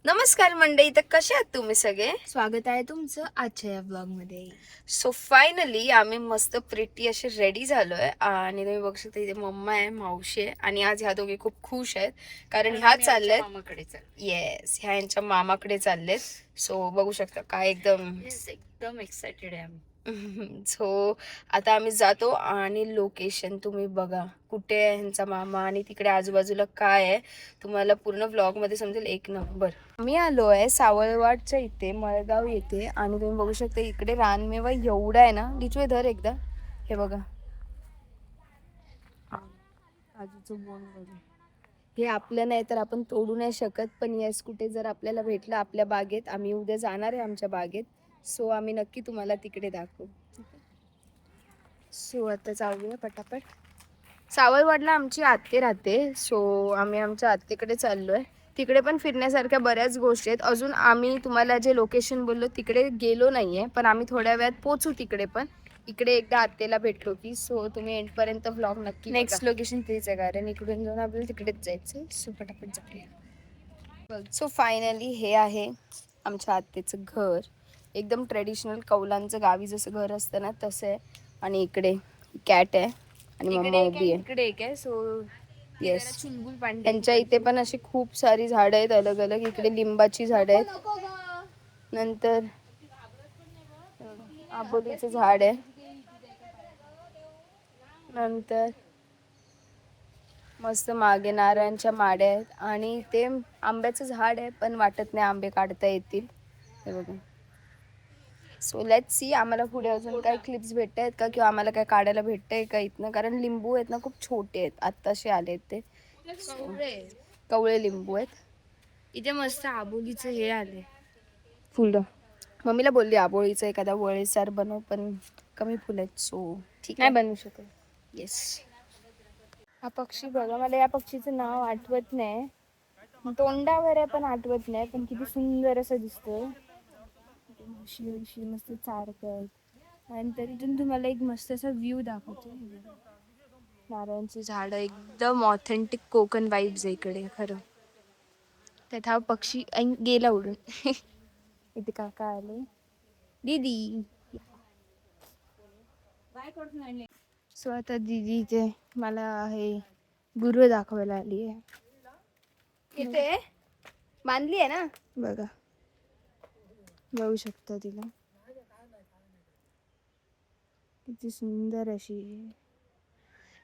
नमस्कार मंडळी, तर कसे आहात तुम्ही सगळे? स्वागत आहे तुमचं आजच्या या ब्लॉग मध्ये. सो फायनली आम्ही मस्त प्रिटी असे रेडी झालोय आणि तुम्ही बघू शकता इथे मम्मा आहे, मावशी आहे आणि आज ह्या दोघी खूप खुश आहेत कारण ह्या चालल्यात मामाकडे येस, ह्या यांच्या मामाकडे चाललेत. सो बघू शकता काय एकदम एकदम एक्साइटेड आहे आम्ही. सो आता आम्ही जातो आणि लोकेशन तुम्ही बघा कुठे आहे ह्यांचा मामा आणि तिकडे आजूबाजूला काय आहे तुम्हाला पूर्ण व्लॉग मध्ये समजेल. एक नंबर. आम्ही आलो आहे सावळवाडच्या इथे मळगाव येथे आणि तुम्ही बघू शकता इकडे रानमेवा एवढा आहे ना. लिचवे धर एकदा. हे बघा काजूचं बोंड बघा. हे आपलं नाही तर आपण तोडू नाही शकत, पण येस कुठे जर आपल्याला भेटलं आपल्या बागेत, आम्ही उद्या जाणार आहे आमच्या बागेत. सो आम्ही नक्की तुम्हाला तिकडे दाखवू. सो आता जाऊया पटापट. सावरवाडला आमची आत्ते राहते. सो आम्ही आमच्या आत्तेकडे चाललोय. तिकडे पण फिरण्यासारख्या बऱ्याच गोष्टी आहेत. अजून आम्ही तुम्हाला जे लोकेशन बोललो तिकडे गेलो नाहीये, पण आम्ही थोड्या वेळात पोहोचू तिकडे. पण इकडे एकदा आत्तेला भेटलो की सो तुम्ही एंडपर्यंत व्लॉग नक्की. नेक्स्ट लोकेशन तेच आहे कारण इकडून जाऊन आपल्याला तिकडेच जायचं. सो पटापट जाऊया. सो फायनली हे आहे आमच्या आत्तेचं घर. एकदम ट्रेडिशनल कौलांचं गावी जसं घर असतं ना तसं आहे. आणि इकडे कॅट आहे आणि मम्मा उभी आहे. इकडे एक आहे. सो येस, चुलबुल पांडे. त्यांच्या इथे पण अशी खूप सारी झाडं आहेत अलग अलग. इकडे लिंबाची झाडं आहेत, नंतर आंबोलीचं झाड आहे, नंतर मस्त मागे नारळांच्या माड्या आहेत आणि ते आंब्याचं झाड आहे पण वाटत नाही आंबे काढता येतील. हे बघा. सो लेट्स सी आम्हाला पुढे अजून काय क्लिप्स भेटत आहेत का किंवा आम्हाला काय काढायला भेटतंय का इथनं. कारण लिंबू आहेत ना खूप छोटे आहेत, आत्ताशे आले आहेत ते. कवळे लिंबू आहेत. इथे मस्त आबोलीचं हे आले फुलं. मम्मीला बोलली आबोळीचं एखादा वळेसार बनव, पण कमी फुलं आहेत. सो ठीक नाही आहे, बनवू शकत. येस. हा पक्षी बघा, मला या पक्षीचं नाव आठवत नाही. तोंडावर आहे पण आठवत नाही, पण किती सुंदर असं दिसतंय. मस्त चारत आहेत आणि तरी तुम्हाला एक मस्त असा व्ह्यू दाखवतो. नारळांची झाडं एकदम ऑथेंटिक कोकण वाईब्स आहे इकडे खरं. त्यात हा पक्षी गेला उडून. इथे काका आले. दीदी. सो आता दीदी इथे मला हे गुरु दाखवायला आली आहे. इथे बांधली आहे ना बघा, बघू शकता तिला किती सुंदर अशी.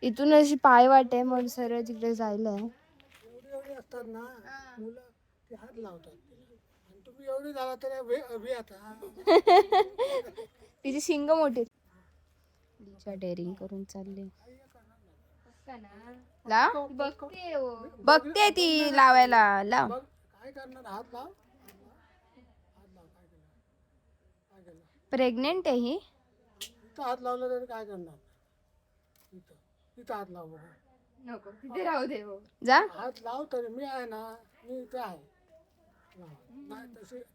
इथून अशी पाय वाट आहे म्हणून सरळ तिकडे जायला आहे. एवढी असतात ना मुलं, ते हात लावतात आणि तुम्ही एवढी झाला तरी आता. तिची शिंग मोठी. डेअरिंग करून चालले. लाव बघते ती लावायला. लाव. काय करणार, हात लाव. प्रेग्नेंट आहे ही. इथं हात लावलं तरी काय करणार. इथं हात लाव बघा. नको तिथे राहू दे. जा. हात लाव तरी मी आहे ना, मी इथे आहे. नाही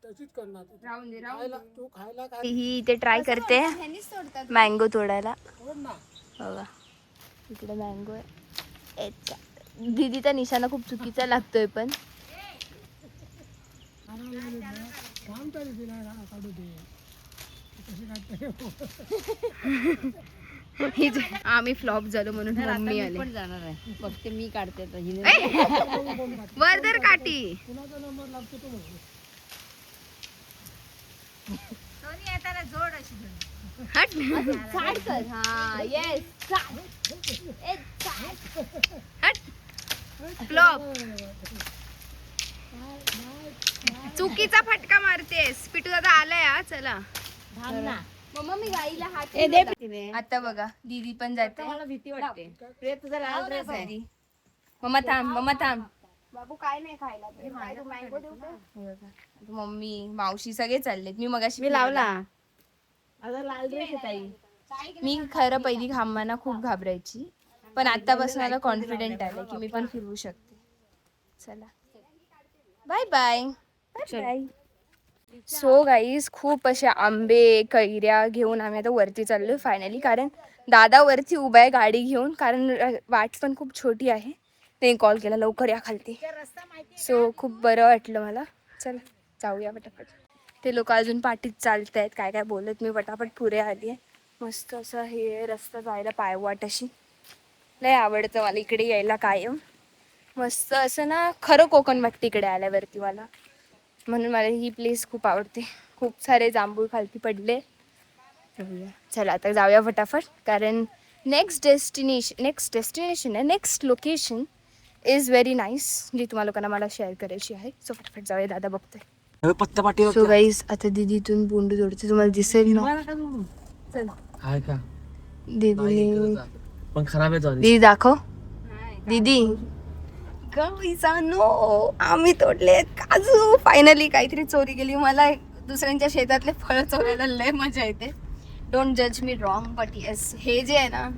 तशीच करणार. खायला तू खायला काय ही इथे ट्राय करते मँगो तोडायला. ना. बघा इकडे मँगो आहे. दीदीचा निशाणा खूप चुकीचा लागतोय पण काम तरी दिला काढू दे. कशी आम्ही फ्लॉप झालो म्हणून मम्मी आले. पण जाणार आहे फक्त मी काढते आता हिने. वरदर काठी. कुणाचा नंबर लागतो तो म्हणतो. हट. झाड कर. हा येस. हट. फ्लॉप. चुकीचा फटका मारतेस. पिटू दादा आलाय हा. चला मम्मा मी गाईला हात. आता बघा दीदी पण जाते. मला भीती वाटते. तुझा लाल ड्रेस आहे. मम्मा थांब, मम्मा थांब. बाबू काय नाही खायला. मँगो देऊ का? मम्मी मावशी सगळे चाललेत. मी मगाशी मी लावला. आता लाल ड्रेस आहे ताई. मी खरं पहिली खांबांना खूप घाबरायची, पण आतापासून मला कॉन्फिडेंट आलं की मी पण फिरवू शकते. चला bye bye. Bye. So guys खूप असे आंबे कैऱ्या घेऊन आम्ही आता वरती चाललोय फायनली. कारण दादा वरती उभा आहे गाडी घेऊन, कारण वाट पण खूप छोटी आहे. ते कॉल केला लवकर या खालती. सो खूप बरं वाटलं मला. चला जाऊया पटापट. ते लोक अजून पाठीत चालत आहेत, काय काय बोलत. मी पटापट पुढे आली आहे. मस्त असं हे रस्ता जायला पायवाट अशी. लय आवडतं मला इकडे यायला कायम. मस्त असं ना, खरं कोकण बघते इकडे आल्यावरती मला. म्हणून मला ही प्लेस खूप आवडते. खूप सारे जांभूळ खालती पडले. चला आता जाऊया फटाफट, कारण next destination next location is very nice, जी तुम्हाला लोकांना मला शेअर करायची आहे. सो फटाफट जाऊया. दादा बघतोय. पत्ता पाठी सो गाईज आता दीदी इथून बोंडू जोडते, तुम्हाला दिसेल ना. चला आहे का दीदी, पण खराब आहे तो. दीदी दाखव. दीदी नो आम्ही तोडले काजू. फायनली काहीतरी चोरी केली. मला दुसऱ्यांच्या शेतातले फळं चोरायला लय मजा येते. डोंट जज मी रॉंग, बट येस हे जे आहे ना,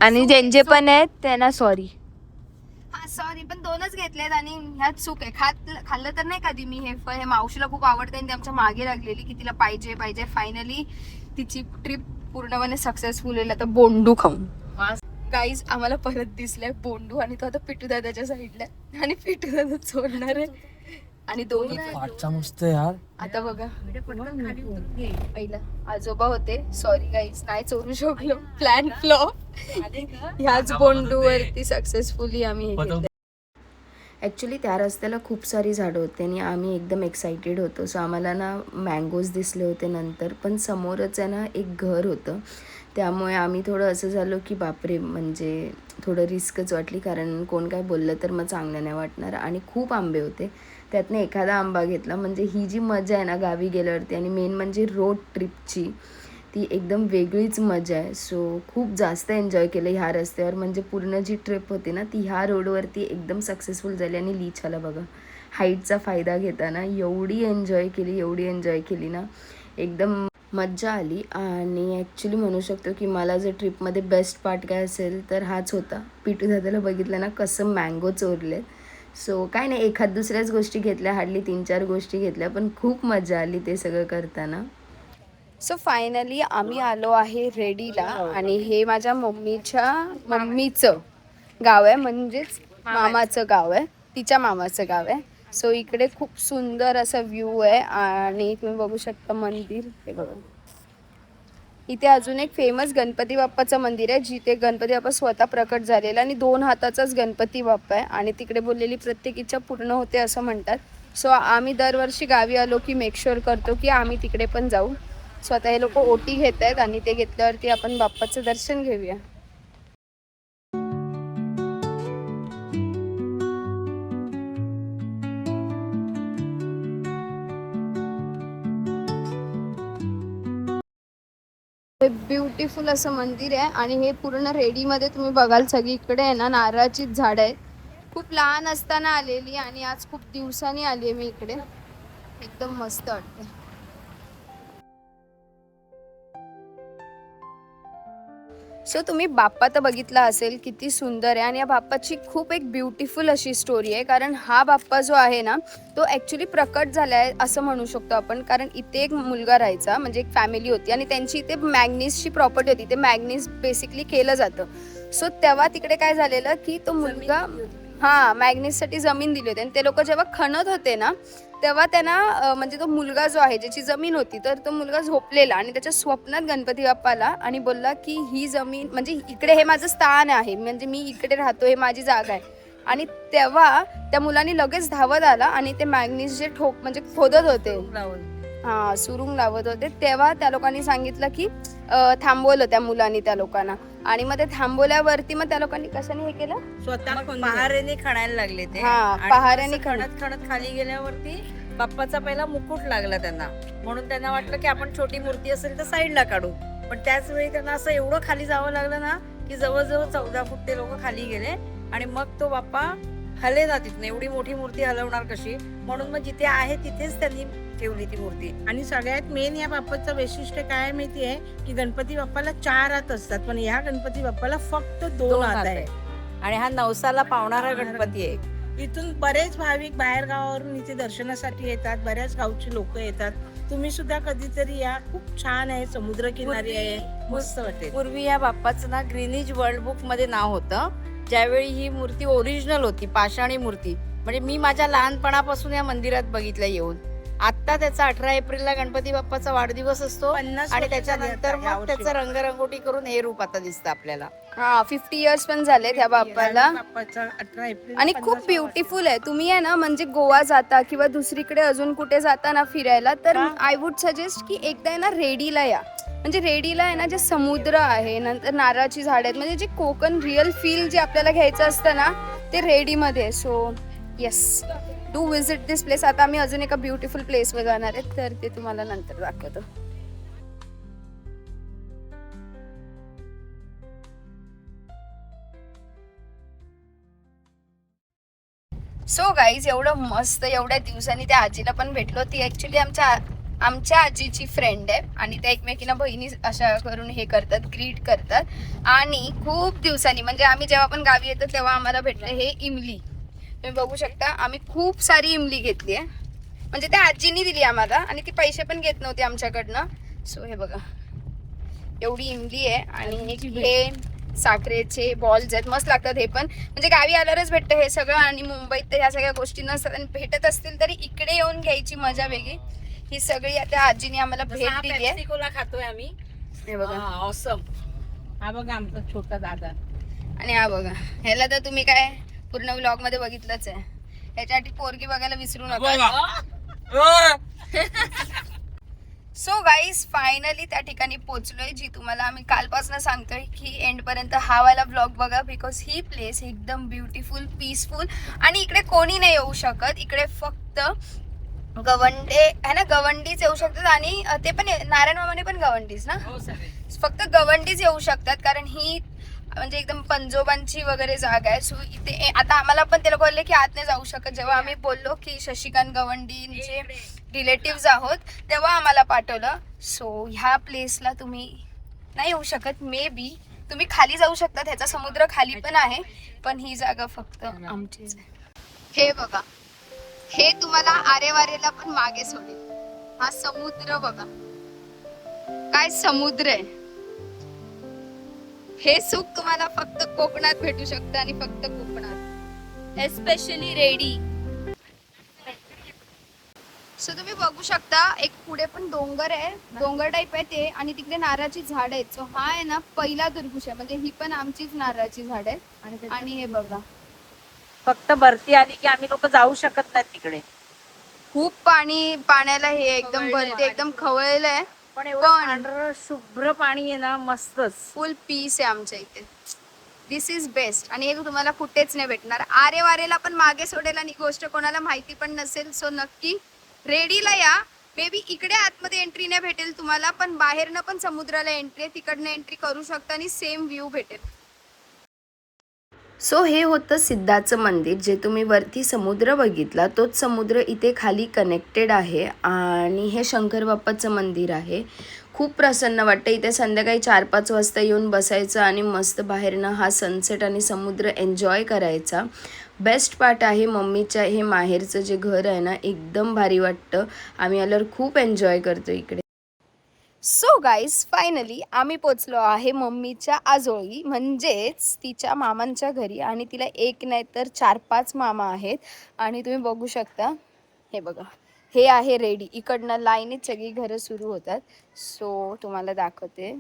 आणि ज्यांचे पण आहेत त्यांना सॉरी. हा सॉरी, पण 2च घेतलेत आणि ह्यात चूक आहे. खाल्लं तर नाही कधी मी हे फळ. हे मावशीला खूप आवडतं आणि ती आमच्या मागे लागलेली की तिला पाहिजे. फायनली तिची ट्रिप पूर्णपणे सक्सेसफुल होईल आता बोंडू खाऊन. गाईज आम्हाला परत दिसलाय बोंडू, आणि तो आता पिटू दादाच्या साईडला आणि पिटू दादा चोरणार आहे. आणि दोन्ही पाठचा मस्त यार. आता बघा, पहिला आजोबा होते. सॉरी गाईज, नाही चोरू शकलो. Plan flop. ह्याच बोंडूवरती सक्सेसफुली आम्ही ॲक्च्युली त्या रस्त्याला खूप सारी झाडं होते आणि आम्ही एकदम एक्सायटेड होतो. सो आम्हाला ना मँगोज दिसले होते नंतर, पण समोरच आहे ना एक घर होतं. त्यामुळे आम्ही थोडं असं झालो की बापरे, म्हणजे थोडं रिस्कच वाटली, कारण कोण काय बोललं तर मग चांगलं नाही वाटणार. आणि खूप आंबे होते, त्यातनं एखादा आंबा घेतला. म्हणजे ही जी मजा आहे ना गावी गेल्यावरती, आणि मेन म्हणजे रोड ट्रिपची, ती एकदम वेगळीच मजा आहे. सो खूप जास्त एन्जॉय केलं ह्या रस्त्यावर. म्हणजे पूर्ण जी ट्रिप होती ना ती ह्या रोडवरती एकदम सक्सेसफुल झाली. आणि लीचाला बघा, हाईटचा फायदा घेताना एवढी एन्जॉय केली ना, एकदम मज्जा आली. आणि ॲक्च्युली म्हणू शकतो की मला जर ट्रिपमध्ये बेस्ट पार्ट काय असेल तर हाच होता. पिटू दादाला बघितलं ना कसं मँगो चोरले. सो काय नाही, एखाद दुसऱ्याच गोष्टी घेतल्या, हार्डली 3-4 गोष्टी घेतल्या, पण खूप मजा आली ते सगळं करताना. सो फायनली आम्ही आलो आहे रेडीला, आणि हे माझ्या मम्मीचं गाव आहे, म्हणजेच मामाचं गाव आहे, तिच्या मामाचं गाव आहे. सो इकडे खूप सुंदर असा व्ह्यू आहे, आणि तुम्ही बघू शकता मंदिर. हे बघा, इथे अजून एक फेमस गणपती बाप्पाचं मंदिर आहे, जिथे गणपती बाप्पा स्वतः प्रकट झालेला, आणि 2 हाताचाच गणपती बाप्पा आहे. आणि तिकडे बोललेली प्रत्येक इच्छा पूर्ण होते असं म्हणतात. सो आम्ही दरवर्षी गावी आलो की मेक शुअर करतो की आम्ही तिकडे पण जाऊ. सो आता हे लोक ओटी घेत आहेत, आणि ते घेतल्यावरती आपण बाप्पाचं दर्शन घेऊया. हे ब्युटिफुल असं मंदिर आहे, आणि हे पूर्ण रेडीमध्ये तुम्ही बघाल सगळीकडे आहे ना नारळाचीच झाडं आहेत. खूप लहान असताना आलेली, आणि आज खूप दिवसांनी आली आहे मी इकडे. एकदम मस्त वाटते. सो तुम्ही बाप्पा तर बघितला असेल, किती सुंदर आहे. आणि या बाप्पाची खूप एक ब्युटिफुल अशी स्टोरी आहे, कारण हा बाप्पा जो आहे ना तो ॲक्च्युली प्रकट झाला आहे असं म्हणू शकतो आपण. कारण इथे एक मुलगा राहायचा, म्हणजे एक फॅमिली होती, आणि त्यांची इथे मॅग्नीजची प्रॉपर्टी होती. ते मॅग्नीज बेसिकली केलं जातं. सो तेव्हा तिकडे काय झालेलं की तो मुलगा मॅग्नीजसाठी जमीन दिली होती, आणि ते लोक जेव्हा खणत होते ना तेव्हा त्यांना म्हणजे तो मुलगा जो आहे ज्याची जमीन होती, तर तो मुलगा झोपलेला, आणि त्याच्या स्वप्नात गणपती बाप्पाला आणि बोलला की ही जमीन म्हणजे इकडे हे माझं स्थान आहे, म्हणजे मी इकडे राहतो, हे माझी जागा आहे. आणि तेव्हा त्या मुलांनी लगेच धावत आला, आणि ते मॅग्नीज जे म्हणजे खोदत होते, सुरुंग लावत होते, तेव्हा त्या लोकांनी सांगितलं की थांबवलं त्या मुलांनी त्या लोकांना. आणि मग ते थांबवल्यावरती मग त्या लोकांनी कशाने हे केलं, स्वतः पहारेने खणायला लागले ते. पहारेने खणत खाली गेल्यावरती बाप्पाचा पहिला मुकुट लागला त्यांना, म्हणून त्यांना वाटलं की आपण छोटी मूर्ती असेल तर साईडला काढू. पण त्याच वेळी त्यांना असं एवढं खाली जावं लागलं ना की जवळजवळ 14 फूट ते लोक खाली गेले, आणि मग तो बाप्पा हले ना तिथनं. एवढी मोठी मूर्ती हलवणार कशी, म्हणून मग जिथे आहे तिथेच त्यांनी ठेवली ती मूर्ती. आणि सगळ्यात मेन या बाप्पाचं वैशिष्ट्य काय माहिती आहे की गणपती बाप्पाला 4 हात असतात, पण ह्या गणपती बाप्पाला फक्त 2 हात आहे. आणि हा नवसाला पावणारा गणपती आहे. इथून बरेच भाविक बाहेर गावावरून इथे दर्शनासाठी येतात, बऱ्याच गावची लोक येतात. तुम्ही सुद्धा कधीतरी या, खूप छान आहे, समुद्रकिनारी आहे, मस्त वाटेल. पूर्वी या बाप्पाचं ना ग्रीनिज वर्ल्ड बुक मध्ये नाव होतं. ज्यावेळी ही मूर्ती ओरिजिनल होती, पाषाणी मूर्ती, म्हणजे मी माझ्या लहानपणापासून या मंदिरात बघितलं येऊन. आता त्याचा 18 एप्रिलला गणपती बाप्पाचा वाढदिवस असतो 50 आणि वर्ष त्याच्यानंतर झाली आता मग यावर्षी. त्याचं रंगरंगोटी करून हे रूप आता दिसतं आपल्याला. हा 50 इयर्स पण झाले त्या बाप्पाला. बाप्पाचा 18 एप्रिल आणि खूप ब्युटिफुल आहे. तुम्ही आहे ना म्हणजे गोवा जाता किंवा दुसरीकडे अजून कुठे जाता ना फिरायला, तर आय वुड सजेस्ट की एकदा आहे ना रेडीला या. म्हणजे रेडीला आहे ना जे समुद्र आहे, नंतर नारळाची झाड आहेत, म्हणजे जे कोकण रिअल फील जे आपल्याला घ्यायचं असतं ना ते रेडीमध्ये. So yes, do visit this place. आता आम्ही अजून एका ब्युटिफुल प्लेसवर जाणार आहे, तर ते तुम्हाला नंतर दाखवतो. सो गाईज, एवढं मस्त, एवढ्या दिवसांनी त्या आजीला पण भेटलो. ती ऍक्च्युली आमच्या आजीची फ्रेंड आहे आणि त्या एकमेकींना बहिणी अशा करून हे करतात, ग्रीट करतात. आणि खूप दिवसांनी म्हणजे आम्ही जेव्हा पण गावी येतो तेव्हा आम्हाला भेटलं हे इमली. तुम्ही बघू शकता, आम्ही खूप सारी इमली घेतली आहे. म्हणजे त्या आजीनी दिली आम्हाला आणि ती पैसे पण घेत नव्हती आमच्याकडनं. सो हे बघा, एवढी इमली आहे. आणि हे साखरेचे बॉल्स आहेत, मस्त लागतात हे पण. म्हणजे गावी आल्यावरच भेटतं हे सगळं आणि मुंबईत तर ह्या सगळ्या गोष्टी नसतात. आणि भेटत असतील तरी इकडे येऊन घ्यायची मजा वेगळी. ही सगळी आता आजीने आम्हाला भेट दिली आहे. पेप्सिकोला खातोय आम्ही. हे बघा, ऑसम. हा बघा आमचा छोटा दादा. आणि हा बघा, ह्याला तर तुम्ही काय पूर्ण व्लॉग मध्ये बघितलंच आहे. ह्याच्यासाठी पोरगी बघायला विसरू नका. सो गाईज, फायनली त्या ठिकाणी पोहोचलोय जी तुम्हाला आम्ही कालपासून सांगतोय की एंड पर्यंत हा वाला ब्लॉग बघा. बिकॉज ही प्लेस एकदम ब्युटिफुल, पीसफुल आणि इकडे कोणी नाही येऊ शकत. इकडे फक्त गवंडे आहे ना, गवंडीच येऊ शकतात. आणि ते पण नारायण मामाने पण गवंडीच ना, फक्त गवंडीच येऊ शकतात. कारण ही म्हणजे एकदम पंजोबांची वगैरे जागा आहे. सो इथे आता आम्हाला पण ते लोक बोलले की आत नाही जाऊ शकत. जेव्हा आम्ही बोललो की शशिकांत गवंडींचे रिलेटिव्ह आहोत तेव्हा आम्हाला पाठवलं. सो ह्या प्लेसला तुम्ही नाही येऊ शकत. मे बी तुम्ही खाली जाऊ शकता, ह्याचा समुद्र खाली पण आहे, पण ही जागा फक्त आमचीच आहे. हे बघा, हे तुम्हाला आरेवारेला पण मागे सोडेल. हा समुद्र बघा, काय समुद्र आहे. हे सुख तुम्हाला फक्त कोकणात भेटू शकतं आणि फक्त कोकणात, एस्पेशली रेडी. सो तुम्ही बघू शकता, एक पुढे पण डोंगर आहे, डोंगर टाईप आहे ते, आणि तिकडे नारळाची झाड आहेत. सो हा आहे ना पहिला दुर्गुश आहे, म्हणजे ही पण आमचीच नारळाची झाड आहे. आणि हे बघा, फक्त भरती आली की आम्ही लोक जाऊ शकत नाही तिकडे. खूप पाण्याला हे एकदम भरते, एकदम खवळलेलं आहे. पण एवढं पांढरं शुभ्र पाणी आहे ना, मस्तच. फुल पीस आहे आमच्या इथे. दिस इज बेस्ट. आणि हे तुम्हाला कुठेच नाही भेटणार. आरे वारेला पण मागे सोडेल आणि गोष्ट कोणाला माहिती पण नसेल. सो नक्की रेडीला या. मे बी इकडे आतमध्ये एंट्री नाही भेटेल तुम्हाला, पण बाहेरनं पण समुद्राला एंट्री आहे, तिकडनं एंट्री करू शकता आणि सेम व्ह्यू भेटेल. सो हे होतं सिद्धाचं मंदिर, जे तुम्ही वरती समुद्र बघितला तोच समुद्र इथे खाली कनेक्टेड आहे. आणि हे शंकर बाप्पाचं मंदिर आहे. खूप प्रसन्न वाटतं इथे. संध्याकाळी 4-5 वाजता येऊन बसायचं आणि मस्त बाहेरनं हा सनसेट आणि समुद्र एन्जॉय करायचा. बेस्ट पार्ट आहे मम्मीच्या हे माहेरचं जे घर आहे ना, एकदम भारी वाटतं. आम्ही आल्यावर खूप एन्जॉय करतो इकडे. सो गाईज, फायनली आम्ही पोचलो आहे मम्मीच्या आजोळी, म्हणजेच तिच्या मामांच्या घरी. आणि तिला एक नाही तर 4-5 मामा आहेत. आणि तुम्ही बघू शकता, हे बघा, हे आहे रेडी. इकडनं लाईनीत सगळी घरं सुरू होतात. सो तुम्हाला दाखवते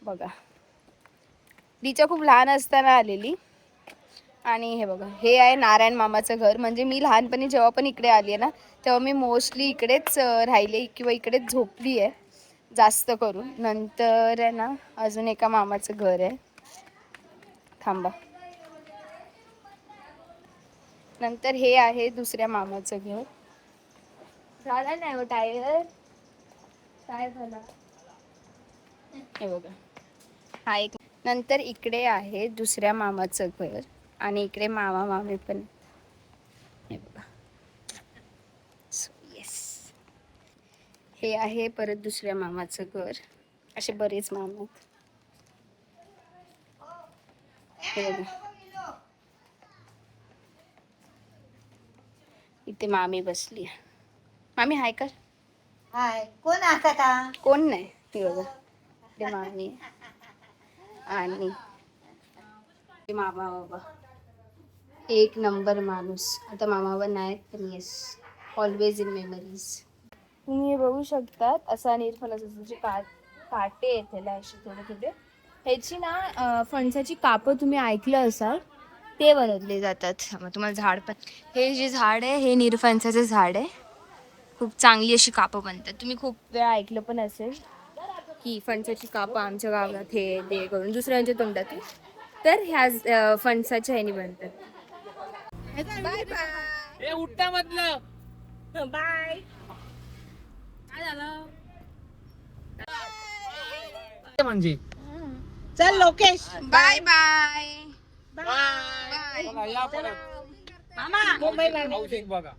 बघा, तिच्या खूप लहान असताना आलेली. आणि हे बघा, हे आहे नारायण मामाचं घर. म्हणजे मी लहानपणी जेव्हा पण इकडे आली आहे ना, तेव्हा मी मोस्टली इकडेच राहिले किंवा इकडेच झोपली आहे जास्त करून. नंतर आहे ना अजून एका मामाचं घर आहे, थांबा. नंतर हे आहे दुसऱ्या मामाचं घर. झालं नाही हो टायर, काय झालं, हे बघा, हा एक. नंतर इकडे आहे दुसऱ्या मामाचं घर आणि इकडे मामा मामी पण, हे बघा. येस, हे आहे परत दुसऱ्या मामाचं घर. असे बरेच मामा आहेत. हे बघा, इथे मामी बसली. मामी हाय कर. हाय, कोण आता का? कोण नाही, हे बघा, इथे मामी आणि मामा बाबा. एक नंबर माणूस. आता मामा बाबा नाही पण येस, ऑलवेज इन मेमरीज. तुम्ही हे बघू शकतात असा निरफणसाचे जे काटे आहेत त्याला असे थोडे थोडे. ह्याची ना फणसाची कापं तुम्ही ऐकलं असाल ते बनवले जातात. मग तुम्हाला झाड पण, हे जे झाड आहे हे निरफणसाचं झाड आहे. खूप चांगली अशी कापं बनतात. तुम्ही खूप वेळा ऐकलं पण असेल की फणसाची कापं आमच्या गावात हे ते करून दुसऱ्यांच्या तोंडातून, तर ह्या फणसाच्या ह्यानी बनतात. Bye bye. उठता म्हटलं. बाय. म्हणजे चल लोकेश. Bye bye. मामा मुंबईला बघा.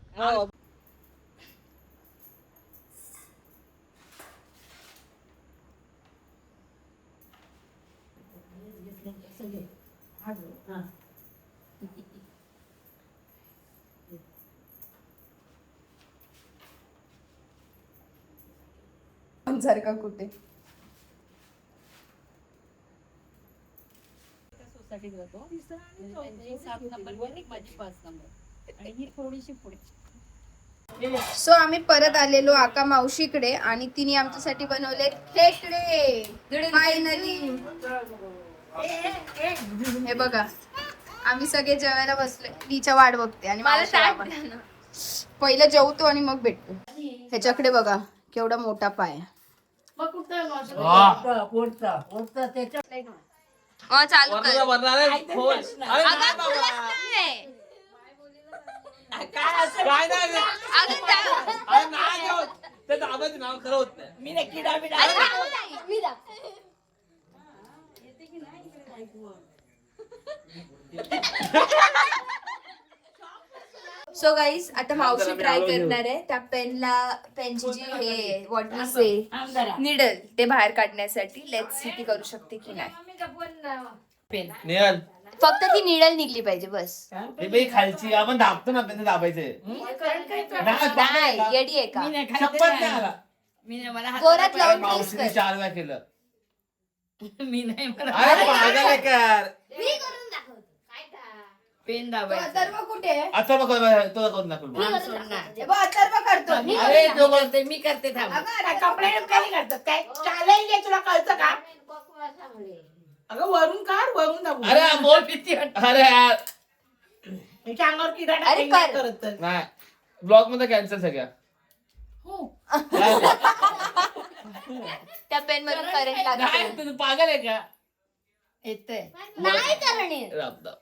सारखा कुठे सो आम्ही परत आलेलो आका मावशीकडे आणि तिने आमच्यासाठी बनवले खेकडे फायनली. हे बघा आम्ही सगळे जेवायला बसलोय. तिच्या वाट बघते आणि मला पहिलं जेवतो आणि मग भेटतो. ह्याच्याकडे बघा केवढा मोठा पाय. चालू कर. नाव खरं होत नाही. मी नक्की डाबी सो गाईज आता मावशी ट्राय करणार आहे त्या पेनची जी हे वॉट वी से निडल ते बाहेर काढण्यासाठी. लेट्स सी ती करू शकते की नाही. नेहल फक्त ती निडल निघली पाहिजे बस. ते बाई खालची आपण दाबतो ना त्यांना दाबायचंय. नाही येडी आहे का. शपथ नाही आला. जोरात लावून press मावशीने कर. 4 वेळा केलं. मी नाही मला अरे पागल आहे कर. पेन तो दाबायचा अथर्व कुठे आहे? आता बघ तो करून दाखव. हे बघ, अथर्व करतो. अरे तो मी करते थांब. काय कपडे काही करतात काय चॅलेंज आहे तुला कळतं का. अगं वरून काढ वरून दाबू. अरे बोल किती. अरे यार त्याच्या अंगावर किडा अरे टाकायला कर. करत तर. नाही ब्लॉग मध्ये कॅन्सल सगळ्या. त्या पेन मधून करंट लागतो. नाही तू पागल आहे का. येतंय नाही करणे. राब दाब.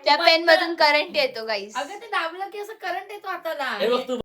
त्या पेन मधून करंट येतो गाईस. अगं ते दाबलं की असं करंट येतो हाताला. हे बघ तू